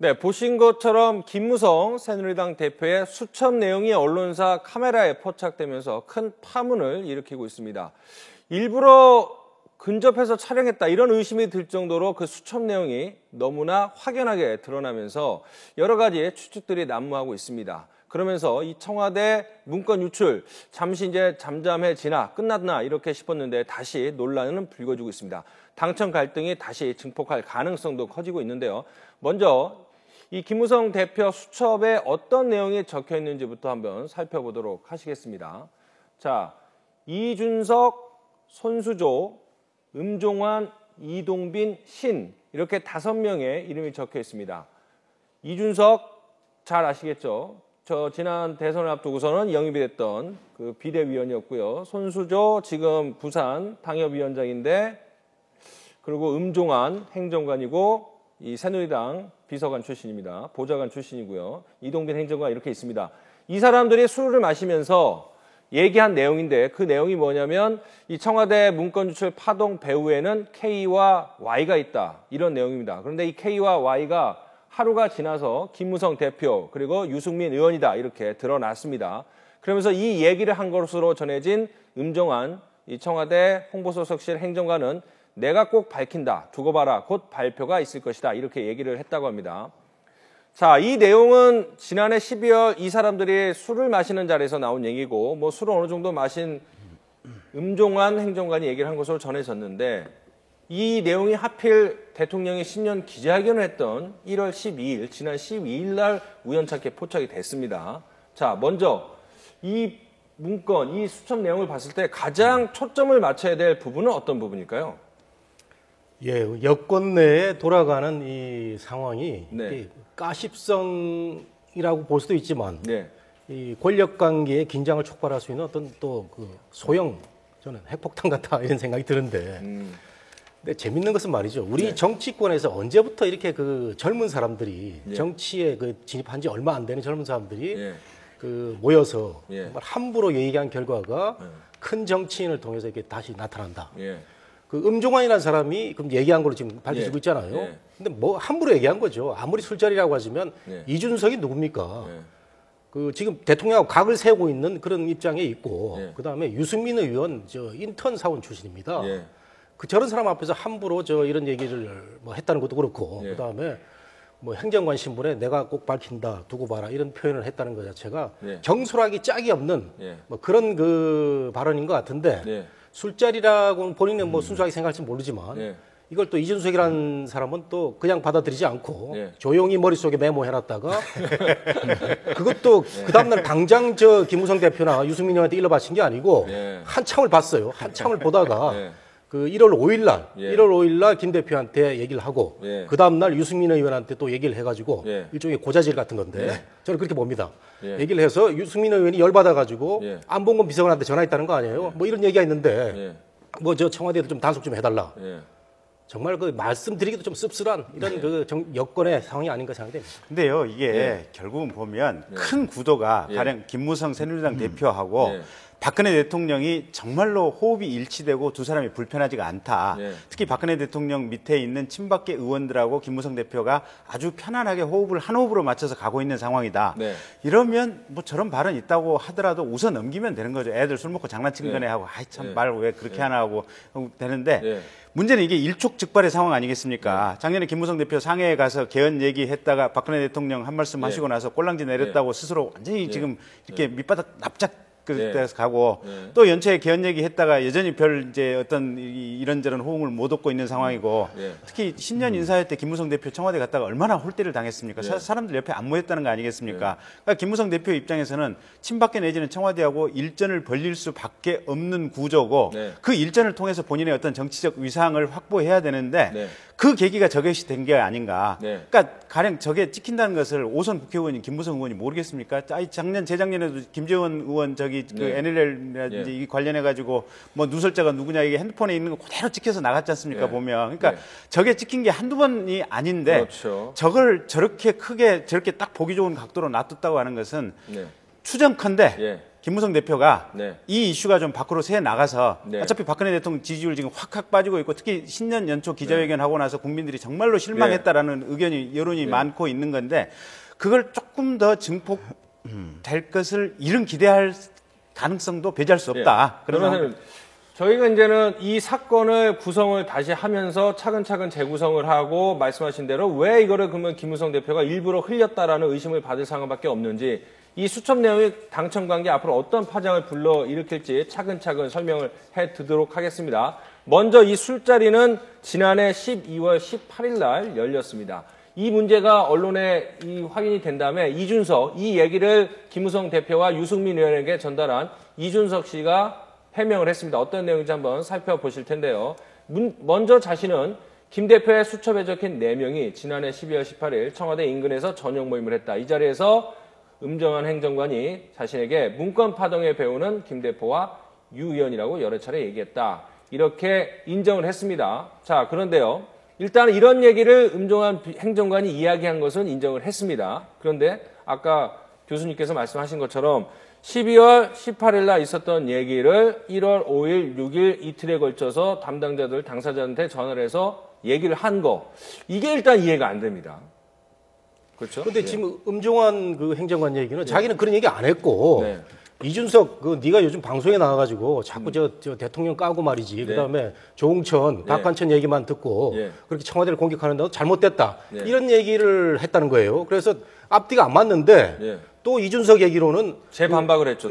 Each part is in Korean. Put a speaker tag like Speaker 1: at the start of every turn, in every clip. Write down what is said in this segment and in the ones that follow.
Speaker 1: 네, 보신 것처럼 김무성 새누리당 대표의 수첩 내용이 언론사 카메라에 포착되면서 큰 파문을 일으키고 있습니다. 일부러 근접해서 촬영했다 이런 의심이 들 정도로 그 수첩 내용이 너무나 확연하게 드러나면서 여러 가지 추측들이 난무하고 있습니다. 그러면서 이 청와대 문건 유출 잠시 이제 잠잠해지나 끝났나 이렇게 싶었는데 다시 논란은 불거지고 있습니다. 당청 갈등이 다시 증폭할 가능성도 커지고 있는데요. 먼저 이 김무성 대표 수첩에 어떤 내용이 적혀 있는지부터 한번 살펴보도록 하시겠습니다. 자, 이준석, 손수조, 음종환, 이동빈, 신 이렇게 5명의 이름이 적혀 있습니다. 이준석 잘 아시겠죠? 저 지난 대선을 앞두고서는 영입이 됐던 그 비대위원이었고요. 손수조 지금 부산 당협위원장인데 그리고 음종환 행정관이고 이 새누리당 비서관 출신입니다. 보좌관 출신이고요. 이동빈 행정관 이렇게 있습니다. 이 사람들이 술을 마시면서 얘기한 내용인데 그 내용이 뭐냐면 이 청와대 문건 유출 파동 배후에는 K와 Y가 있다. 이런 내용입니다. 그런데 이 K와 Y가 하루가 지나서 김무성 대표 그리고 유승민 의원이다. 이렇게 드러났습니다. 그러면서 이 얘기를 한 것으로 전해진 음종환 이 청와대 홍보수석실 행정관은 내가 꼭 밝힌다. 두고 봐라. 곧 발표가 있을 것이다. 이렇게 얘기를 했다고 합니다. 자, 이 내용은 지난해 12월 이 사람들이 술을 마시는 자리에서 나온 얘기고 뭐 술을 어느 정도 마신 음종환 행정관이 얘기를 한 것으로 전해졌는데 이 내용이 하필 대통령이 신년 기자회견을 했던 1월 12일, 지난 12일 날 우연찮게 포착이 됐습니다. 자, 먼저 이 문건, 이 수첩 내용을 봤을 때 가장 초점을 맞춰야 될 부분은 어떤 부분일까요?
Speaker 2: 예, 여권 내에 돌아가는 이 상황이
Speaker 1: 네.
Speaker 2: 가십성이라고 볼 수도 있지만
Speaker 1: 네.
Speaker 2: 이 권력 관계의 긴장을 촉발할 수 있는 어떤 또 그 소형 저는 핵폭탄 같다 이런 생각이 드는데 근데 재밌는 것은 말이죠. 우리
Speaker 1: 네.
Speaker 2: 정치권에서 언제부터 이렇게 그 젊은 사람들이
Speaker 1: 네.
Speaker 2: 정치에 그 진입한 지 얼마 안 되는 젊은 사람들이
Speaker 1: 네.
Speaker 2: 그 모여서
Speaker 1: 예.
Speaker 2: 정말 함부로 얘기한 결과가 큰 정치인을 통해서 이렇게 다시 나타난다.
Speaker 1: 예.
Speaker 2: 그 음종환이라는 사람이 그럼 얘기한 걸로 지금 밝혀지고
Speaker 1: 예.
Speaker 2: 있잖아요.
Speaker 1: 예.
Speaker 2: 근데 뭐 함부로 얘기한 거죠. 아무리 술자리라고 하지만
Speaker 1: 예.
Speaker 2: 이준석이 누굽니까?
Speaker 1: 예.
Speaker 2: 그 지금 대통령하고 각을 세우고 있는 그런 입장에 있고
Speaker 1: 예.
Speaker 2: 그다음에 유승민 의원 저 인턴 사원 출신입니다.
Speaker 1: 예.
Speaker 2: 그 저런 사람 앞에서 함부로 저 이런 얘기를 뭐 했다는 것도 그렇고
Speaker 1: 예.
Speaker 2: 그다음에 뭐 행정관 신분에 내가 꼭 밝힌다 두고 봐라 이런 표현을 했다는 것 자체가
Speaker 1: 예.
Speaker 2: 경솔하기 짝이 없는
Speaker 1: 예.
Speaker 2: 뭐 그런 그 발언인 것 같은데
Speaker 1: 예.
Speaker 2: 술자리라고는 본인은 뭐 순수하게 생각할지 모르지만
Speaker 1: 예.
Speaker 2: 이걸 또 이준석이라는 사람은 또 그냥 받아들이지 않고
Speaker 1: 예.
Speaker 2: 조용히 머릿속에 메모해놨다가 그것도 그 다음날 당장 저 김무성 대표나 유승민 의원한테 일러바친 게 아니고
Speaker 1: 예.
Speaker 2: 한참을 봤어요. 한참을 보다가
Speaker 1: 예.
Speaker 2: 그 1월 5일 날,
Speaker 1: 예.
Speaker 2: 1월 5일 날 김 대표한테 얘기를 하고
Speaker 1: 예.
Speaker 2: 그 다음 날 유승민 의원한테 또 얘기를 해가지고
Speaker 1: 예.
Speaker 2: 일종의 고자질 같은 건데 저는 그렇게 봅니다.
Speaker 1: 예.
Speaker 2: 얘기를 해서 유승민 의원이 열받아가지고
Speaker 1: 예.
Speaker 2: 안봉근 비서관한테 전화했다는 거 아니에요? 뭐 이런 얘기가 있는데
Speaker 1: 예.
Speaker 2: 뭐 저 청와대에도 좀 단속 좀 해달라.
Speaker 1: 예.
Speaker 2: 정말 그 말씀드리기도 좀 씁쓸한 이런 그 여건의 상황이 아닌가 생각됩니다.
Speaker 3: 근데요, 이게 결국은 보면 큰 구도가 가령 김무성 새누리당 대표하고
Speaker 1: 예.
Speaker 3: 박근혜 대통령이 정말로 호흡이 일치되고 두 사람이 불편하지가 않다.
Speaker 1: 예.
Speaker 3: 특히 박근혜 대통령 밑에 있는 친박계 의원들하고 김무성 대표가 아주 편안하게 호흡을 한 호흡으로 맞춰서 가고 있는 상황이다.
Speaker 1: 네.
Speaker 3: 이러면 뭐 저런 발언 있다고 하더라도 웃어 넘기면 되는 거죠. 애들 술 먹고 장난치는 거네 하고 아이 참 말 왜 그렇게 하나 하고 되는데
Speaker 1: 예.
Speaker 3: 문제는 이게 일촉즉발의 상황 아니겠습니까? 작년에 김무성 대표 상해에 가서 개헌 얘기했다가 박근혜 대통령 한 말씀 하시고 나서 꼴랑지 내렸다고 스스로 완전히 지금 이렇게 밑바닥 납작 그래서 가고 또 연초에 개헌 얘기했다가 여전히 별 이제 어떤 이런저런 호응을 못 얻고 있는 상황이고 특히 신년 인사회 때 김무성 대표 청와대 갔다가 얼마나 홀대를 당했습니까? 사람들 옆에 안 모였다는 거 아니겠습니까? 그러니까 김무성 대표 입장에서는 친박계 내지는 청와대하고 일전을 벌릴 수밖에 없는 구조고 그 일전을 통해서 본인의 어떤 정치적 위상을 확보해야 되는데 그 계기가 저것이 된 게 아닌가. 그러니까 가령 저게 찍힌다는 것을 오선 국회의원인 김무성 의원이 모르겠습니까? 작년 재작년에도 김재원 의원 저기 그 NLL이라든지 이 관련해 가지고 뭐 누설자가 누구냐 이게 핸드폰에 있는 거 그대로 찍혀서 나갔지 않습니까? 보면. 그러니까 저게 찍힌 게 한두 번이 아닌데
Speaker 1: 그렇죠.
Speaker 3: 저걸 저렇게 크게 저렇게 딱 보기 좋은 각도로 놔뒀다고 하는 것은 추정컨대
Speaker 1: 예.
Speaker 3: 김무성 대표가
Speaker 1: 네.
Speaker 3: 이 이슈가 좀 밖으로 새 나가서
Speaker 1: 네.
Speaker 3: 어차피 박근혜 대통령 지지율 지금 확 빠지고 있고 특히 신년 연초 기자회견 하고 나서 국민들이 정말로 실망했다라는 의견이 여론이 많고 있는 건데 그걸 조금 더 증폭될 것을 이른 기대할 가능성도 배제할 수 없다.
Speaker 1: 그러면 저희가 이제는 이 사건을 구성을 다시 하면서 차근차근 재구성을 하고 말씀하신 대로 왜 이거를 그러면 김무성 대표가 일부러 흘렸다라는 의심을 받을 상황밖에 없는지 이 수첩 내용이 당첨 관계 앞으로 어떤 파장을 불러일으킬지 차근차근 설명을 해드리도록 하겠습니다. 먼저 이 술자리는 지난해 12월 18일 날 열렸습니다. 이 문제가 언론에 확인이 된 다음에 이 얘기를 김무성 대표와 유승민 의원에게 전달한 이준석 씨가 해명을 했습니다. 어떤 내용인지 한번 살펴보실 텐데요. 먼저 자신은 김 대표의 수첩에 적힌 4명이 지난해 12월 18일 청와대 인근에서 저녁 모임을 했다. 이 자리에서 음정환 행정관이 자신에게 문건 파동에 배우는 김 대표와 유 의원이라고 여러 차례 얘기했다. 이렇게 인정을 했습니다. 자, 그런데요. 일단 이런 얘기를 음정환 행정관이 이야기한 것은 인정을 했습니다. 그런데 아까 교수님께서 말씀하신 것처럼 12월 18일 날 있었던 얘기를 1월 5일, 6일 이틀에 걸쳐서 담당자들, 당사자한테 전화를 해서 얘기를 한 거. 이게 일단 이해가 안 됩니다. 그렇죠?
Speaker 2: 그런데 지금 음종환 그 행정관 얘기는 자기는 그런 얘기 안 했고
Speaker 1: 네.
Speaker 2: 이준석 네가 요즘 방송에 나와가지고 자꾸 저 대통령 까고 말이지. 그다음에 조홍천, 박한천 얘기만 듣고 그렇게 청와대를 공격하는데 잘못됐다. 이런 얘기를 했다는 거예요. 그래서 앞뒤가 안 맞는데 또 이준석 얘기로는
Speaker 1: 재반박을 했죠.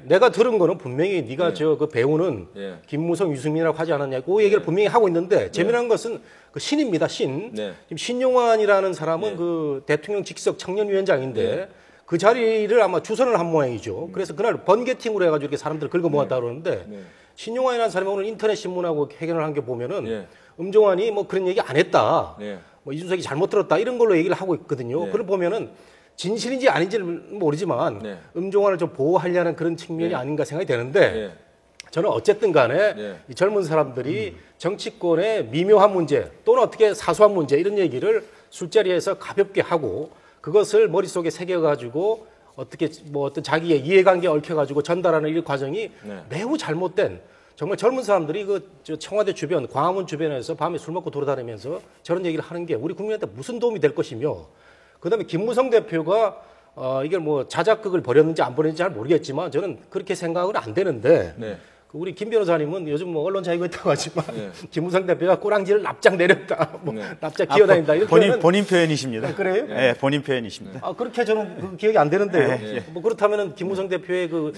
Speaker 2: 내가 들은 거는 분명히 네가 그 배우는 김무성, 유승민이라고 하지 않았냐고 그 얘기를 분명히 하고 있는데 재미난 것은 그 신입니다. 지금 신용환이라는 사람은 그 대통령 직속 청년위원장인데 그 자리를 아마 주선을 한 모양이죠. 그래서 그날 번개팅으로 해가지고 이렇게 사람들 긁어 모았다 그러는데 신용환이라는 사람이 오늘 인터넷 신문하고 회견을 한 게 보면은 음종환이 뭐 그런 얘기 안 했다. 뭐 이준석이 잘못 들었다 이런 걸로 얘기를 하고 있거든요. 그걸 보면은 진실인지 아닌지는 모르지만 음종환을 좀 보호하려는 그런 측면이 아닌가 생각이 되는데 저는 어쨌든 간에 이 젊은 사람들이 정치권의 미묘한 문제 또는 어떻게 사소한 문제 이런 얘기를 술자리에서 가볍게 하고 그것을 머릿속에 새겨가지고 어떻게 뭐 어떤 자기의 이해관계에 얽혀가지고 전달하는 이 과정이 매우 잘못된 정말 젊은 사람들이 그 청와대 주변, 광화문 주변에서 밤에 술 먹고 돌아다니면서 저런 얘기를 하는 게 우리 국민한테 무슨 도움이 될 것이며 그다음에 김무성 대표가 이걸 뭐 자작극을 벌였는지 안 벌였는지 잘 모르겠지만 저는 그렇게 생각은 안 되는데 우리 김 변호사님은 요즘 뭐 언론 자유가 있다고 하지만 김무성 대표가 꼬랑지를 납작 내렸다, 뭐 납작 기어다닌다 이렇게
Speaker 3: 본인 표현이십니다.
Speaker 2: 그래요?
Speaker 3: 네, 본인 표현이십니다.
Speaker 2: 그렇게 저는 그 기억이 안 되는데요. 뭐 그렇다면은 김무성 대표의 그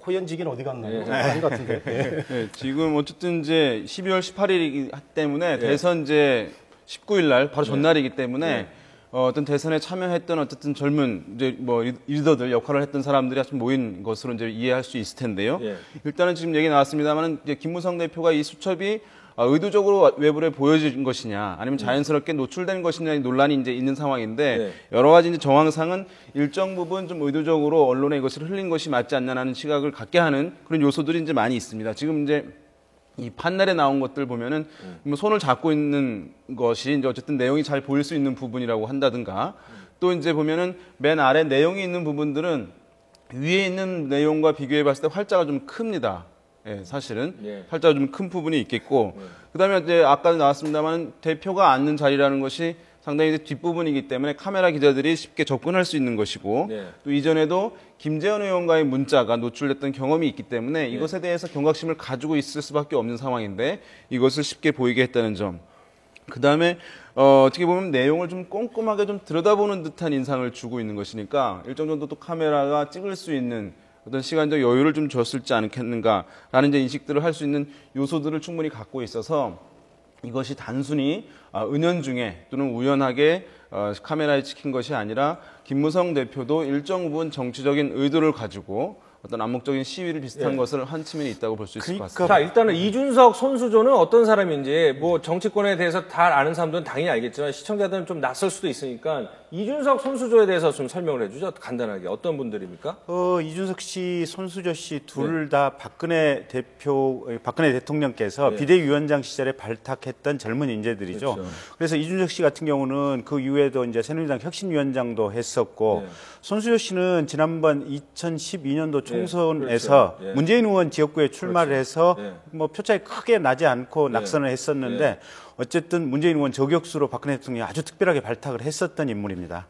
Speaker 2: 호연직은 어디 갔나요? 아닌 것 같은데.
Speaker 4: 지금 어쨌든 이제 12월 18일이기 때문에 대선 이제 19일 날 바로 전날이기 때문에. 어떤 대선에 참여했던 어쨌든 젊은 이제 뭐 리더들 역할을 했던 사람들이 좀 모인 것으로 이제 이해할 수 있을 텐데요. 일단은 지금 얘기 나왔습니다만은 이제 김무성 대표가 이 수첩이 의도적으로 외부에 보여진 것이냐, 아니면 자연스럽게 노출된 것이냐 논란이 이제 있는 상황인데 여러 가지 이제 정황상은 일정 부분 좀 의도적으로 언론에 이것을 흘린 것이 맞지 않냐는 시각을 갖게 하는 그런 요소들이 이제 많이 있습니다. 지금 이제 이 판넬에 나온 것들 보면은 뭐 손을 잡고 있는 것이 이제 어쨌든 내용이 잘 보일 수 있는 부분이라고 한다든가 또 이제 보면은 맨 아래 내용이 있는 부분들은 위에 있는 내용과 비교해 봤을 때 활자가 좀 큽니다. 사실은 활자가 좀 큰 부분이 있겠고 그다음에 이제 아까 나왔습니다만 대표가 앉는 자리라는 것이 상당히 뒷부분이기 때문에 카메라 기자들이 쉽게 접근할 수 있는 것이고 또 이전에도 김재원 의원과의 문자가 노출됐던 경험이 있기 때문에 이것에 대해서 경각심을 가지고 있을 수밖에 없는 상황인데 이것을 쉽게 보이게 했다는 점. 그다음에 어떻게 보면 내용을 좀 꼼꼼하게 좀 들여다보는 듯한 인상을 주고 있는 것이니까 일정 정도 또 카메라가 찍을 수 있는 어떤 시간적 여유를 좀 줬을지 않겠는가라는 이제 인식들을 할 수 있는 요소들을 충분히 갖고 있어서 이것이 단순히 은연중에 또는 우연하게 카메라에 찍힌 것이 아니라 김무성 대표도 일정 부분 정치적인 의도를 가지고 어떤 암묵적인 시위를 비슷한 것을 한 측면이 있다고 볼 수 있을 것 같습니다.
Speaker 1: 자, 일단은 이준석 손수조는 어떤 사람인지 뭐 정치권에 대해서 다 아는 사람들은 당연히 알겠지만 시청자들은 좀 낯설 수도 있으니까 이준석 손수조에 대해서 좀 설명을 해주죠. 간단하게 어떤 분들입니까?
Speaker 3: 이준석 씨, 손수조 씨 둘 다 박근혜 대통령께서 비대위원장 시절에 발탁했던 젊은 인재들이죠. 그렇죠. 그래서 이준석 씨 같은 경우는 그 이후에도 이제 새누리당 혁신위원장도 했었고 손수조 씨는 지난번 2012년도 총선에서 그렇죠. 문재인 의원 지역구에 출마를 해서 뭐 표차이 크게 나지 않고 낙선을 했었는데 어쨌든 문재인 의원 저격수로 박근혜 대통령이 아주 특별하게 발탁을 했었던 인물입니다.